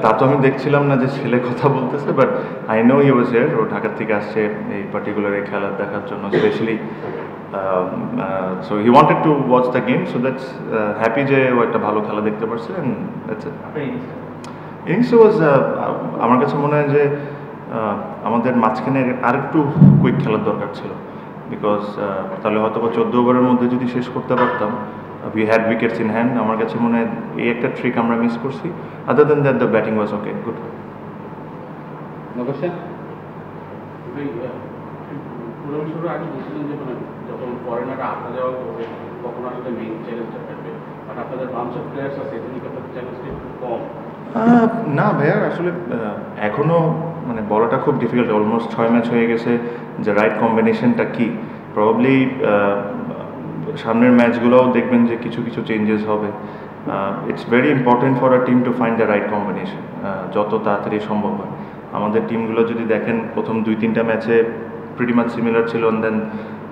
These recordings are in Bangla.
তা তো আমি দেখছিলাম না যে ছেলে কথা বলতেছে, but I know he was here. ও ঢাকা থেকে আসছে এই পার্টিকুলার এই খেলা দেখার জন্য specially. So he wanted to watch the game, so that's happy যে ও একটা ভালো খেলা দেখতে পারছে। And that's it. Innings was আমার কাছে মনে হয় যে আমাদের মাঝখানে আরেকটু কুইক খেলার দরকার ছিল, বিকজ তাহলে হয়তো 14 ওভারের মধ্যে যদি শেষ করতে পারতাম। We had wickets in hand. আমার কাছে মনে হয় এই একটা ট্রিক আমরা মিস করছি। Other than that, the batting was okay, good. নবশা পুরো শুরু আগে বলছিলেন যে মানে যখন ফরেনাররা আসা যাওয়া করবে তখন আসলে মেইন চ্যালেঞ্জটা থাকবে, বাট আপনাদের বাঞ্চ অফ প্লেয়ার্স আছে, এখানে আপনাদের চ্যালেঞ্জটা একটু কম। না ভাইয়া, আসলে এখনও মানে বলাটা খুব ডিফিকাল্ট। অলমোস্ট 6 ম্যাচ হয়ে গেছে, যে রাইট কম্বিনেশনটা কি প্রবাবলি সামনের ম্যাচগুলোও দেখবেন যে কিছু কিছু চেঞ্জেস হবে। It's very important for a team to find the right combination, যত তাড়াতাড়ি সম্ভব হয়। আমাদের টিমগুলো যদি দেখেন প্রথম 2-3টা ম্যাচে প্রিটি মাচ সিমিলার ছিল, অ্যান্ড দেন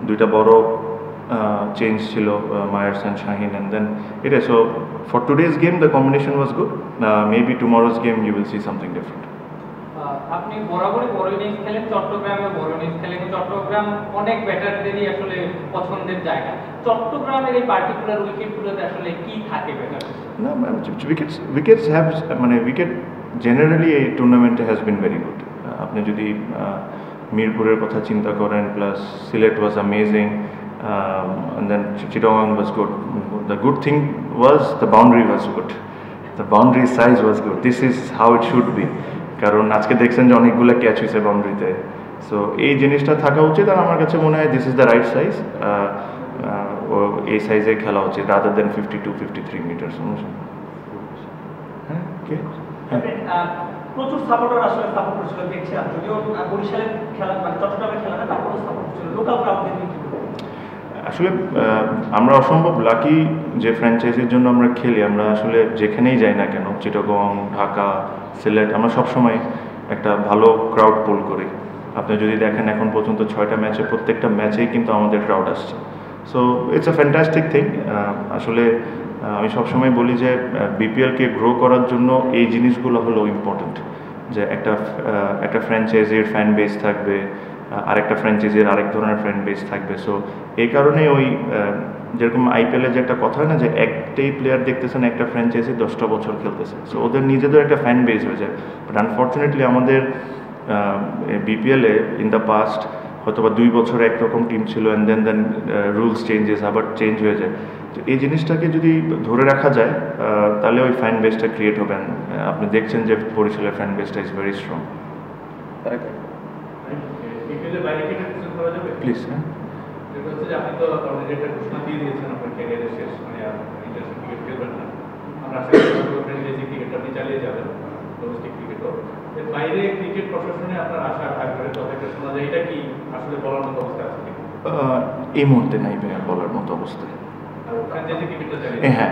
2টা বড় চেঞ্জ ছিল, Mayers and Shaheen, and then এটা। So for today's game the combination was good. Maybe tomorrow's game you will see something different. আপনি বরাবরই বড় ইনিংস খেলেন, চট্টগ্রামে বড় ইনিংস খেলেন। চট্টগ্রাম অনেক ব্যাটারদেরই আসলে পছন্দের জায়গা। চট্টগ্রামের এই পার্টিকুলার উইকেটগুলোতে আসলে কি থাকে ব্যাটার? না, উইকেটস হ্যাভ মানে উইকেট জেনারেলি এই টুর্নামেন্টে হ্যাজ বিন ভেরি গুড। আপনি যদি মিরপুরের কথা চিন্তা করেন, plus Sylhet was amazing, and then Chittagong was good. The good thing was the boundary was good. The boundary size was good. This is how it should be. কারণ আজকে দেখছেন যে অনেকগুলো ক্যাচ হয়েছে বাউন্ডারিতে। সো এই জিনিসটা থাকা উচিত, আর আমার কাছে মনে হয় this is the right size. এই সাইজে খেলা উচিত রাদার দেন 52-53 মিটার্স। প্রচুর সাপোর্টার আসলে সাপোর্ট করছিল দেখছিলাম, যদিও বরিশালের খেলা মানে চট্টগ্রামের খেলা না, তারপরেও সাপোর্ট ছিল লোকাল ক্রাউডদের। আসলে আমরা অসম্ভব লাকি যে ফ্র্যাঞ্চাইজির জন্য আমরা খেলি। আমরা আসলে যেখানেই যাই না কেন, চিটাগং, ঢাকা, সিলেট, আমরা সবসময় একটা ভালো ক্রাউড পুল করি। আপনি যদি দেখেন এখন পর্যন্ত 6টা ম্যাচে প্রত্যেকটা ম্যাচেই কিন্তু আমাদের ক্রাউড আসছে। So it's a fantastic thing. আসলে আমি সবসময় বলি যে বিপিএলকে গ্রো করার জন্য এই জিনিসগুলো হলো ইম্পর্টেন্ট, যে একটা ফ্র্যাঞ্চাইজির ফ্যান বেস থাকবে, আরেকটা ফ্র্যাঞ্চাইজির আরেক ধরনের ফ্যান বেস থাকবে। সো এই কারণে ওই যেরকম আইপিএলে যে একটা কথা হয় না, যে একটাই প্লেয়ার দেখতেছেন একটা ফ্র্যাঞ্চাইজি 10টা বছর খেলতেছে, সো ওদের নিজেদের একটা ফ্যান বেস হয়ে যায়। বাট আনফর্চুনেটলি আমাদের বিপিএলে ইন দ্য পাস্ট হয়তোবা 2 বছর একরকম টিম ছিল, অ্যান্ড দেন রুলস চেঞ্জেস, আবার চেঞ্জ হয়ে যায়। তো এই জিনিসটাকে যদি ধরে রাখা যায় তাহলে ওই ফ্যান বেসটা ক্রিয়েট হবে। আপনি দেখছেন যে বরিশালের ফ্যান বেসটা ইজ ভেরি স্ট্রং। প্লিজ। হ্যাঁ, আপনি তো অলরেডি একটা ঘোষণা দিয়ে দিয়েছেন আপনার ক্যারিয়ারের শেষ, মানে ইন্টারন্যাশনাল ক্রিকেট খেলবেন না। আমরা আশা করি যে ক্রিকেট আপনি চালিয়ে যাবেন, ডোমেস্টিক ক্রিকেটও। এর বাইরে ক্রিকেট প্রশাসনে আপনার আশা থাকবে, তবে একটা শোনা যায়, এটা কি আসলে বলার মতো অবস্থা আছে? এই মুহূর্তে নাই ভাইয়া বলার মতো অবস্থায়। হ্যাঁ,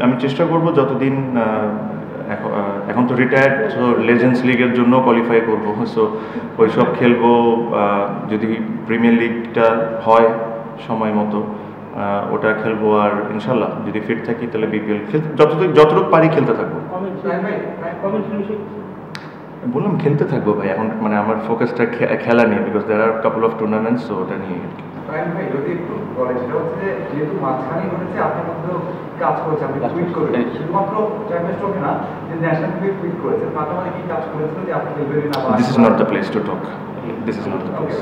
আমি চেষ্টা করব যতদিন এখন তো রিটায়ার্ড, সো লেজেন্ডস লিগের জন্য কোয়ালিফাই করবো। সো ওই সব খেলবো, যদি প্রিমিয়ার লিগটা হয় সময় মতো ওটা খেলবো, আর ইনশাল্লাহ যদি ফিট থাকি তাহলে বিপিএল যতটুকু পারি খেলতে থাকবো। বললাম খেলতে থাকবো ভাই, এখন মানে আমার ফোকাসটা খেলা নিয়ে, because there are couple of tournaments, so ওটা নিয়ে আর কি। ভাই যদি একটু বলে, সেটা হচ্ছে যে যেহেতু মাঝখানেই হয়েছে, আপনি মাত্র কাজ করেছেন, আপনি টুইট করেছেন, শুধুমাত্র চ্যাম্পিয়ন্স ট্রফি না, যে ন্যাশনাল টুইট করেছেন, তার মানে কি কাজ করেছিল যে আপনি খেলবেন না? This is not the place to talk. This is not the place.